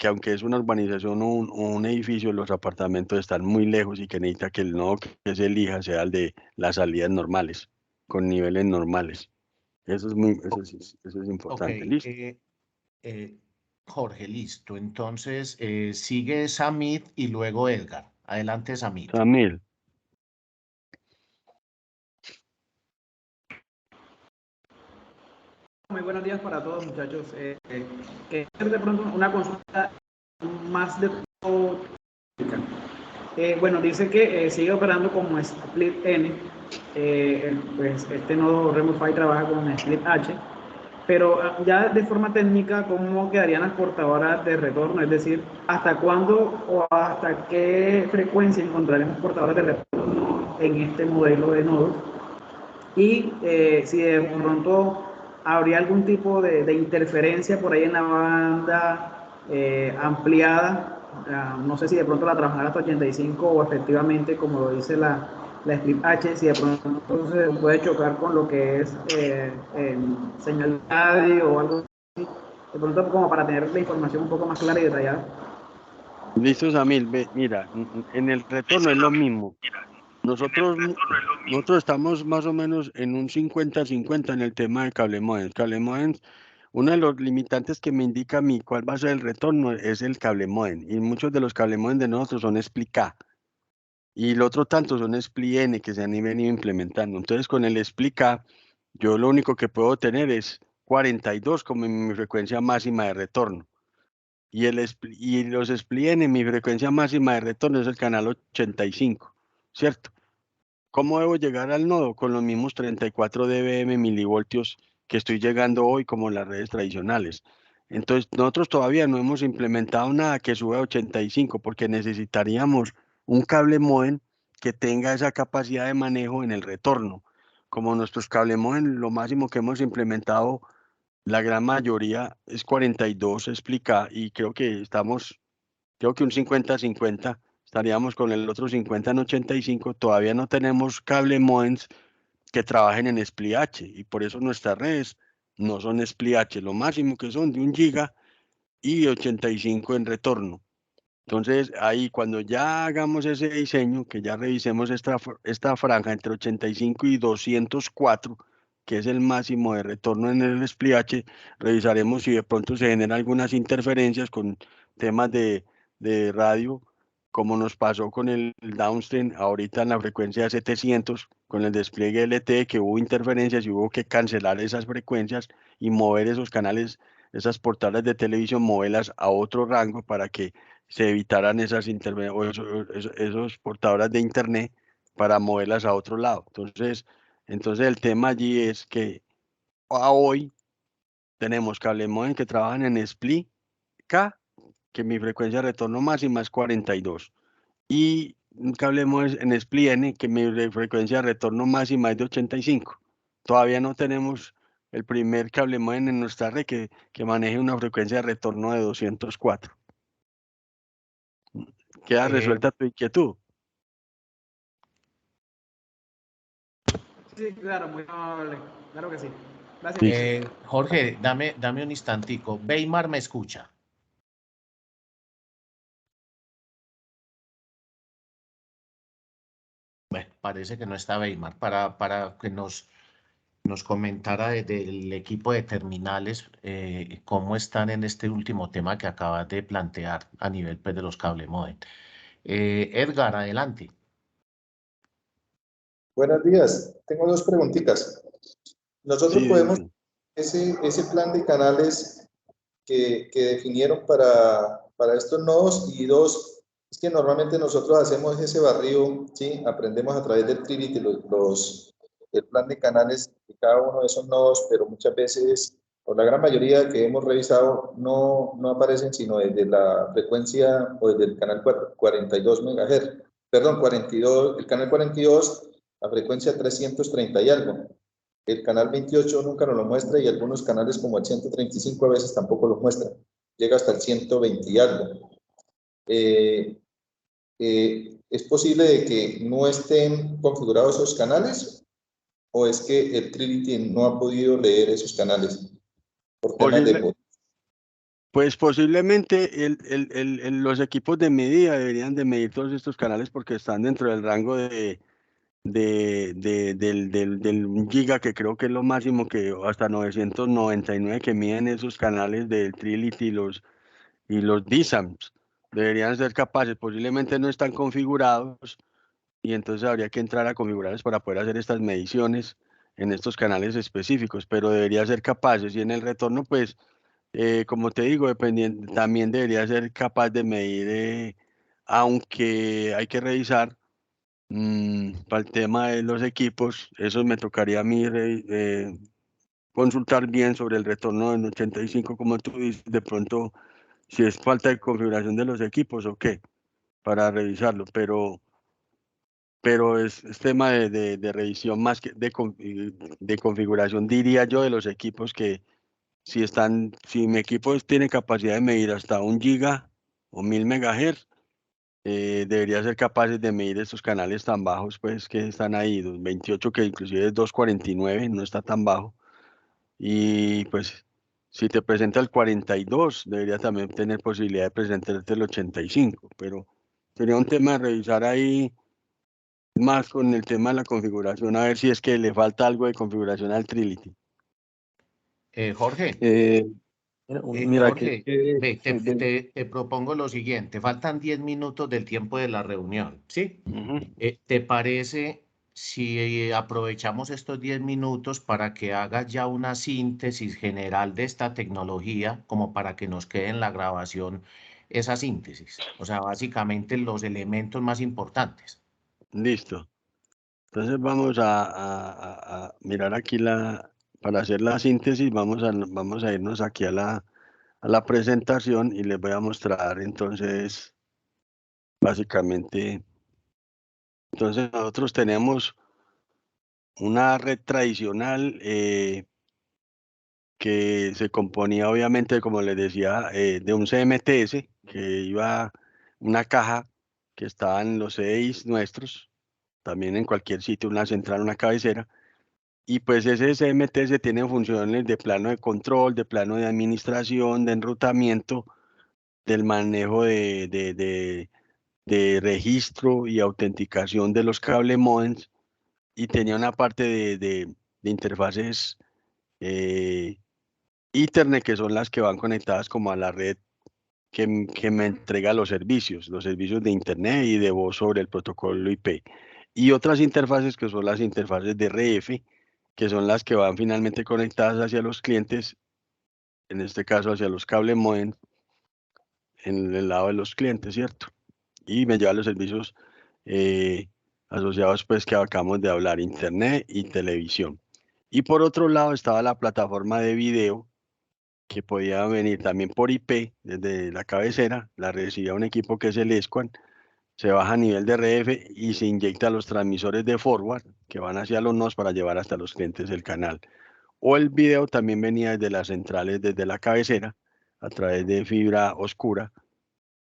aunque es una urbanización o un edificio, los apartamentos están muy lejos y que necesita que el nodo que se elija sea el de las salidas normales, con niveles normales. Eso es importante. Ok, ¿Listo? Jorge, listo. Entonces, sigue Samit y luego Edgar. Adelante, Samit. Samir, Muy buenos días para todos, muchachos. Quería hacer de pronto una consulta más de todo. Bueno, dice que sigue operando como Split N. Pues este nodo Remote trabaja con Split H. Pero ya de forma técnica, ¿cómo quedarían las portadoras de retorno? Es decir, ¿hasta cuándo o hasta qué frecuencia encontraremos portadoras de retorno en este modelo de nodos? Y si de pronto habría algún tipo de interferencia por ahí en la banda ampliada, no sé si de pronto la trabajará hasta 85 o efectivamente, como lo dice la Split H, si de pronto se puede chocar con lo que es señal de radio o algo así, de pronto como para tener la información un poco más clara y detallada. listo, Samir, mira, en el retorno es lo mismo. Nosotros estamos más o menos en un 50-50 en el tema de cable modem. Cable modem, uno de los limitantes que me indica a mí cuál va a ser el retorno es el cable modem. Y muchos de los cable modem de nosotros son SPLIC-A. Y el otro tanto son SPLIC-N que se han venido implementando. Entonces, con el SPLIC-A, yo lo único que puedo tener es 42 como mi frecuencia máxima de retorno. Y los SPLIC-N, mi frecuencia máxima de retorno es el canal 85, ¿cierto? ¿Cómo debo llegar al nodo? Con los mismos 34 dBm milivoltios que estoy llegando hoy como las redes tradicionales. Entonces, nosotros todavía no hemos implementado nada que suba a 85 porque necesitaríamos un cable modem que tenga esa capacidad de manejo en el retorno. Como nuestros cable modem, lo máximo que hemos implementado, la gran mayoría es 42, explica, y creo que un 50-50 estaríamos con el otro 50 en 85. Todavía no tenemos cable modems que trabajen en SPLIH y por eso nuestras redes no son SPLIH, lo máximo que son de 1 giga y 85 en retorno. Entonces, ahí cuando ya hagamos ese diseño, que ya revisemos esta franja entre 85 y 204, que es el máximo de retorno en el SPLIH, revisaremos si de pronto se generan algunas interferencias con temas de radio, como nos pasó con el downstream ahorita en la frecuencia de 700, con el despliegue LTE, que hubo interferencias y hubo que cancelar esas frecuencias y mover esos canales, esas portales de televisión, moverlas a otro rango para que se evitaran esas esos portadoras de internet para moverlas a otro lado. Entonces el tema allí es que a hoy tenemos cable modem que trabajan en SPLIC-K, que mi frecuencia de retorno máxima es 42, y un cable modem en SPLIC-N, que mi frecuencia de retorno máxima es de 85. Todavía no tenemos el primer cable modem en nuestra red que maneje una frecuencia de retorno de 204. Queda resuelta tu inquietud. Sí, claro, muy amable. Claro que sí. Gracias. Jorge, dame un instantico. Weimar me escucha. Bueno, parece que no está Weimar. Para que nos comentara del equipo de terminales cómo están en este último tema que acabas de plantear a nivel pues, de los cable modem. Edgar, adelante. Buenos días. Tengo dos preguntitas. Nosotros Sí, podemos, ese plan de canales que definieron para estos nodos, y dos, es que normalmente nosotros hacemos ese barrido, ¿sí? Aprendemos a través del Trinity el plan de canales de cada uno de esos nodos, pero muchas veces, o la gran mayoría que hemos revisado, no aparecen sino desde la frecuencia o desde el canal 42 MHz. Perdón, 42, el canal 42, la frecuencia 330 y algo. el canal 28 nunca nos lo muestra y algunos canales como el 135 a veces tampoco los muestra. Llega hasta el 120 y algo. ¿Es posible de que no estén configurados esos canales o es que el Trinity no ha podido leer esos canales por temas de... Pues posiblemente los equipos de medida deberían de medir todos estos canales porque están dentro del rango del 1 giga, que creo que es lo máximo, que hasta 999 que miden esos canales del Trinity y los DSAMs. Deberían ser capaces, posiblemente no están configurados y entonces habría que entrar a configurarlos para poder hacer estas mediciones en estos canales específicos, pero debería ser capaces y en el retorno, pues, como te digo, dependiendo, también debería ser capaz de medir, aunque hay que revisar para el tema de los equipos, eso me tocaría a mí consultar bien sobre el retorno en 85, como tú dices, de pronto si es falta de configuración de los equipos o qué, para revisarlo, pero es tema de revisión más que de configuración, diría yo, de los equipos, que si mi equipo tiene capacidad de medir hasta 1 giga o 1000 megahertz, debería ser capaces de medir estos canales tan bajos, pues, que están ahí, 28, que inclusive es 249, no está tan bajo, y pues si te presenta el 42, debería también tener posibilidad de presentarte el 85, pero sería un tema de revisar ahí más con el tema de la configuración, a ver si es que le falta algo de configuración al Trinity. Jorge. Mira, Jorge, ve, te propongo lo siguiente, faltan 10 minutos del tiempo de la reunión, ¿sí? ¿Te parece si aprovechamos estos 10 minutos para que hagas ya una síntesis general de esta tecnología, como para que nos quede en la grabación esa síntesis? O sea, básicamente los elementos más importantes. Listo. Entonces vamos a mirar aquí para hacer la síntesis, vamos a irnos aquí a la presentación y les voy a mostrar entonces básicamente. Entonces nosotros tenemos una red tradicional que se componía obviamente, como les decía, de un CMTS, que iba una caja que estaba en los CDIs nuestros, también en cualquier sitio, una central, una cabecera. Y pues ese CMTS tiene funciones de plano de control, de plano de administración, de enrutamiento, del manejo de registro y autenticación de los cable modems, y tenía una parte de interfaces Ethernet, que son las que van conectadas como a la red que me entrega los servicios de Internet y de voz sobre el protocolo IP. Y otras interfaces que son las interfaces de RF, que son las que van finalmente conectadas hacia los clientes, en este caso hacia los cable modem, en el lado de los clientes, ¿cierto? Y me lleva los servicios asociados, pues, que acabamos de hablar, Internet y televisión. Y por otro lado estaba la plataforma de video, que podía venir también por IP desde la cabecera, la recibía un equipo que es el ESCWAN, se baja a nivel de RF y se inyecta a los transmisores de forward que van hacia los nodos para llevar hasta los clientes el canal. O el video también venía desde las centrales, desde la cabecera, a través de fibra oscura,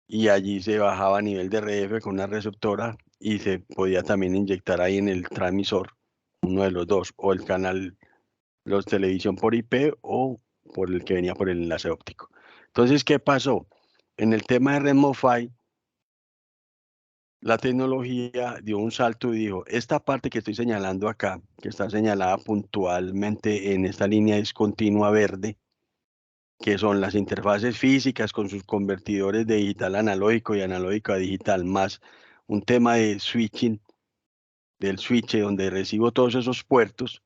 y allí se bajaba a nivel de RF con una receptora y se podía también inyectar ahí en el transmisor, uno de los dos, o el canal, los televisión por IP o por el que venía por el enlace óptico. Entonces, ¿qué pasó? En el tema de Red MoFi, la tecnología dio un salto y dijo, esta parte que estoy señalando acá, que está señalada puntualmente en esta línea discontinua verde, que son las interfaces físicas con sus convertidores de digital a analógico y analógico a digital, más un tema de switching, del switch donde recibo todos esos puertos,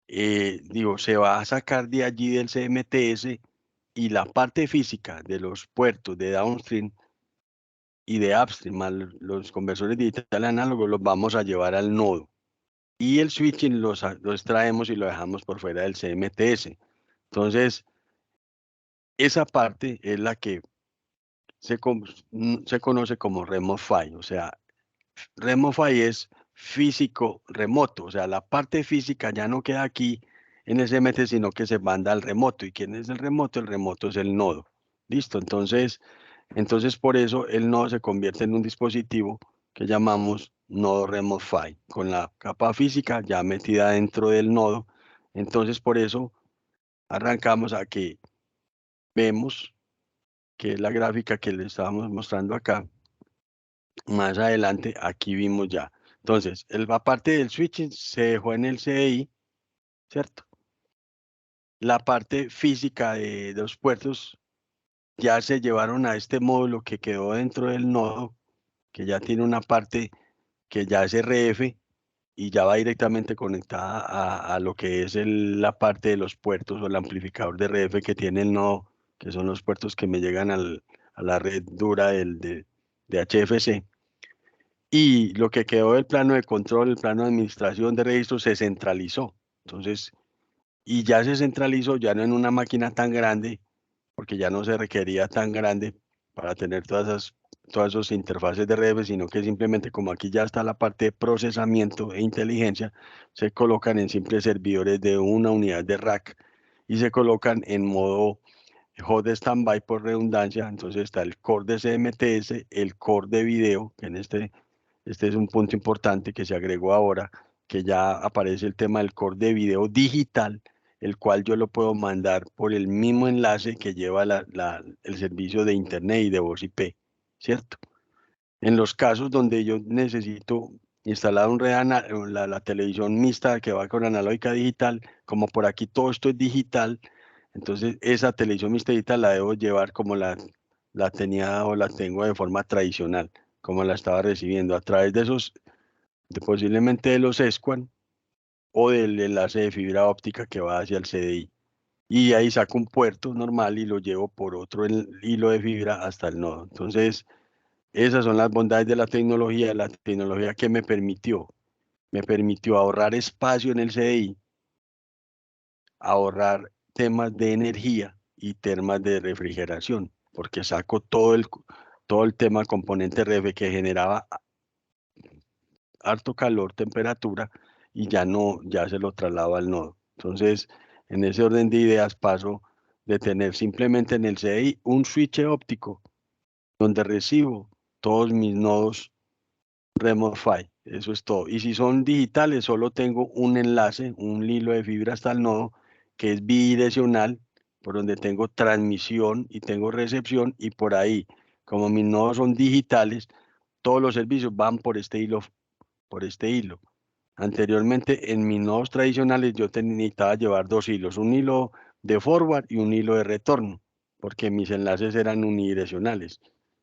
digo, se va a sacar de allí del CMTS, y la parte física de los puertos de downstream y de upstream, más los conversores digital análogos, los vamos a llevar al nodo. Y el switching lo extraemos y lo dejamos por fuera del CMTS. Entonces, esa parte es la que se conoce como Red MoFi. O sea, Red MoFi es físico remoto, o sea, la parte física ya no queda aquí en SMT, sino que se manda al remoto. ¿Y quién es el remoto? El remoto es el nodo. ¿Listo? Entonces por eso el nodo se convierte en un dispositivo que llamamos nodo Remote PHY, con la capa física ya metida dentro del nodo. Entonces por eso arrancamos a que vemos que es la gráfica que le estábamos mostrando acá. Más adelante, aquí vimos ya. Entonces, la parte del switching se dejó en el CDI, ¿cierto? La parte física de los puertos ya se llevaron a este módulo que quedó dentro del nodo, que ya tiene una parte que ya es RF y ya va directamente conectada a lo que es la parte de los puertos o el amplificador de RF que tiene el nodo, que son los puertos que me llegan a la red dura de HFC. Y lo que quedó del plano de control, el plano de administración de registros, se centralizó. Entonces, y ya se centralizó ya no en una máquina tan grande, porque ya no se requería tan grande para tener todas esas interfaces de redes, sino que simplemente como aquí ya está la parte de procesamiento e inteligencia, se colocan en simples servidores de una unidad de rack y se colocan en modo hot standby por redundancia. Entonces está el core de CMTS, el core de video, que en este es un punto importante que se agregó ahora, que ya aparece el tema del core de video digital, el cual yo lo puedo mandar por el mismo enlace que lleva el servicio de internet y de voz IP, ¿cierto? En los casos donde yo necesito instalar la televisión mixta que va con analógica digital, como por aquí todo esto es digital, entonces esa televisión mixta digital la debo llevar como la tenía o la tengo de forma tradicional, como la estaba recibiendo a través de posiblemente de los ESCWAN o del enlace de fibra óptica que va hacia el CDI. Y ahí saco un puerto normal y lo llevo por otro hilo de fibra hasta el nodo. Entonces, esas son las bondades de la tecnología que me permitió ahorrar espacio en el CDI, ahorrar temas de energía y temas de refrigeración, porque saco todo el tema componente RF que generaba harto calor, temperatura, y ya se lo traslado al nodo. Entonces, en ese orden de ideas paso de tener simplemente en el CDI un switch óptico donde recibo todos mis nodos Remote PHY. Eso es todo. Y si son digitales, solo tengo un enlace, un hilo de fibra hasta el nodo, que es bidireccional, por donde tengo transmisión y tengo recepción, y por ahí, como mis nodos son digitales, todos los servicios van por este hilo. Anteriormente, en mis nodos tradicionales, yo necesitaba llevar dos hilos, un hilo de forward y un hilo de retorno, porque mis enlaces eran unidireccionales.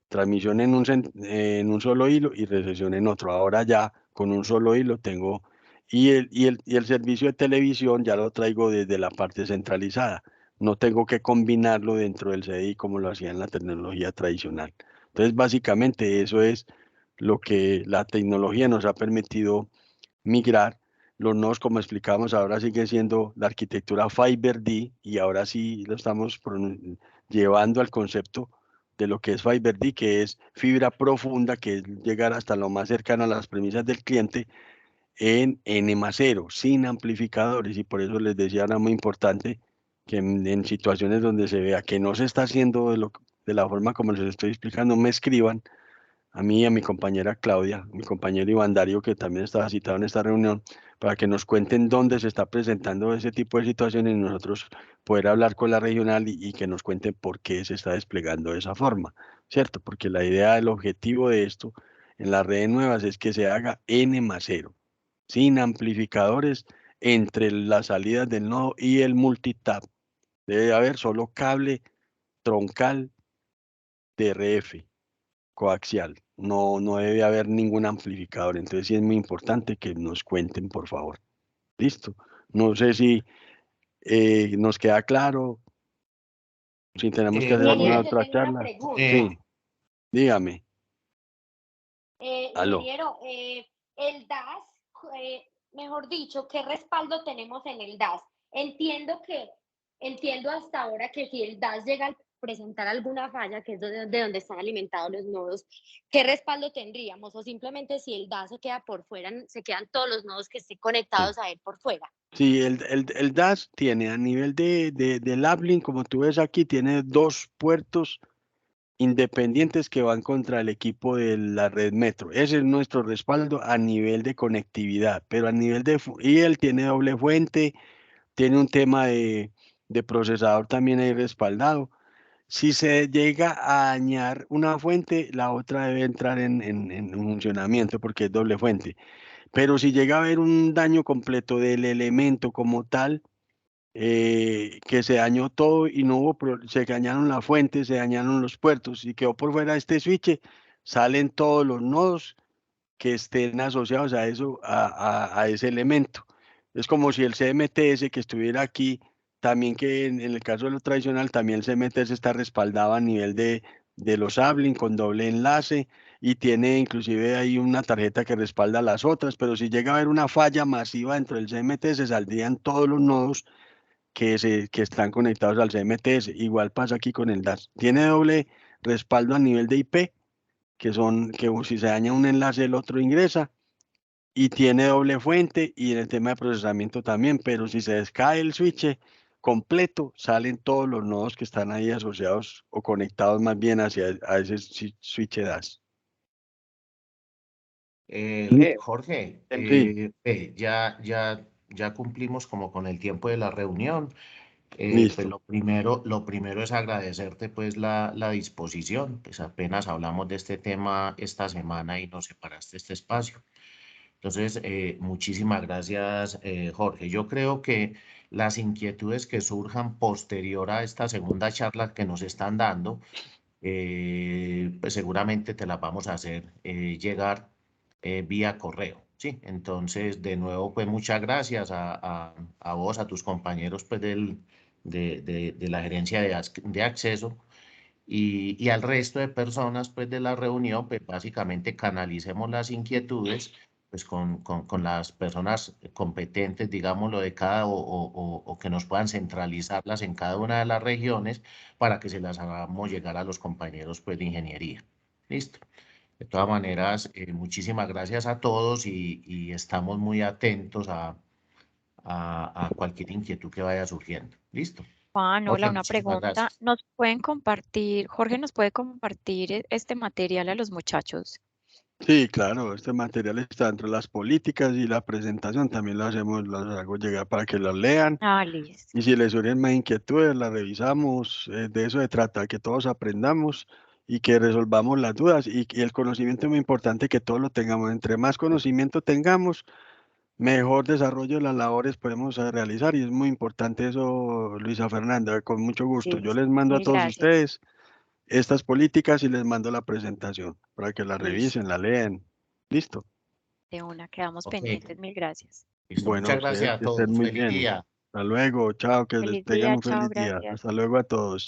Transmisión en un solo hilo y recepción en otro. Ahora ya con un solo hilo tengo, y el servicio de televisión ya lo traigo desde la parte centralizada. No tengo que combinarlo dentro del CDI como lo hacía en la tecnología tradicional. Entonces, básicamente eso es lo que la tecnología nos ha permitido migrar. Los nodos, como explicamos, ahora sigue siendo la arquitectura FiberD y ahora sí lo estamos llevando al concepto de lo que es FiberD, que es fibra profunda, que es llegar hasta lo más cercano a las premisas del cliente en N+0, sin amplificadores. Y por eso les decía, era muy importante que en situaciones donde se vea que no se está haciendo de la forma como les estoy explicando, me escriban a mí y a mi compañera Claudia, mi compañero Iván Darío, que también estaba citado en esta reunión, para que nos cuenten dónde se está presentando ese tipo de situaciones y nosotros poder hablar con la regional y que nos cuenten por qué se está desplegando de esa forma, ¿cierto? Porque la idea, el objetivo de esto en las redes nuevas es que se haga N+0, sin amplificadores entre las salidas del nodo y el multitap. Debe haber solo cable troncal de RF coaxial. No debe haber ningún amplificador. Entonces sí es muy importante que nos cuenten, por favor. Listo. No sé si nos queda claro, si tenemos que hacer alguna Ingeniero, yo otra tengo una charla. pregunta. Sí, dígame. Aló. Ingeniero, el DAS, mejor dicho, ¿qué respaldo tenemos en el DAS? Entiendo hasta ahora que si el DAS llega presentar alguna falla, que es de donde están alimentados los nodos, ¿qué respaldo tendríamos? O simplemente si el DAS se queda por fuera, se quedan todos los nodos que estén conectados a él por fuera. Sí, el DAS tiene a nivel del uplink, como tú ves aquí, tiene 2 puertos independientes que van contra el equipo de la red metro. Ese es nuestro respaldo a nivel de conectividad, pero a nivel y él tiene doble fuente, tiene un tema de procesador también ahí respaldado. Si se llega a dañar una fuente, la otra debe entrar en funcionamiento porque es doble fuente. Pero si llega a haber un daño completo del elemento como tal, que se dañó todo y no hubo, se dañaron las fuentes, se dañaron los puertos y quedó por fuera este switch, salen todos los nodos que estén asociados a eso, a ese elemento. Es como si el CMTS que estuviera aquí, también que en el caso de lo tradicional, también el CMTS está respaldado a nivel de los uplink con doble enlace y tiene inclusive ahí una tarjeta que respalda las otras, pero si llega a haber una falla masiva dentro del CMTS, saldrían todos los nodos que están conectados al CMTS. Igual pasa aquí con el DAS. Tiene doble respaldo a nivel de IP, que si se daña un enlace el otro ingresa, y tiene doble fuente y en el tema de procesamiento también, pero si se descae el switch completo, salen todos los nodos que están ahí asociados o conectados más bien hacia a ese switch DAS. Jorge, Sí, ya cumplimos como con el tiempo de la reunión. Pues listo. lo primero es agradecerte pues la disposición, pues apenas hablamos de este tema esta semana y nos separaste este espacio. Entonces, muchísimas gracias, Jorge. Yo creo que las inquietudes que surjan posterior a esta segunda charla que nos están dando, pues seguramente te las vamos a hacer llegar vía correo. Sí, entonces de nuevo pues muchas gracias a vos, a tus compañeros pues de la gerencia de acceso y al resto de personas pues de la reunión, pues básicamente canalicemos las inquietudes pues con las personas competentes, digámoslo, de cada o que nos puedan centralizarlas en cada una de las regiones para que se las hagamos llegar a los compañeros pues de ingeniería. Listo. De todas maneras, muchísimas gracias a todos y estamos muy atentos a cualquier inquietud que vaya surgiendo. Listo. Juan, Jorge, hola, una muchísimas pregunta. gracias. ¿Nos pueden compartir, Jorge, nos puede compartir este material a los muchachos? Sí, claro, este material está entre las políticas y la presentación también las hago llegar para que las lean. Ah, listo. Y si les surgen más inquietudes, las revisamos. De eso se trata, que todos aprendamos y que resolvamos las dudas. Y el conocimiento es muy importante que todos lo tengamos. Entre más conocimiento tengamos, mejor desarrollo de las labores podemos realizar. Y es muy importante eso, Luisa Fernanda, con mucho gusto. Yo Listo. les mando a Mil todos gracias. ustedes estas políticas y les mando la presentación para que la Listo. revisen, la lean. Listo. De una, quedamos Ok, pendientes. Mil gracias. listo. Bueno, a Muchas ustedes gracias a que estén todos. muy Feliz bien. día. Hasta luego, chao, que les Feliz tengan día, un chao, feliz día. gracias. Hasta luego a todos.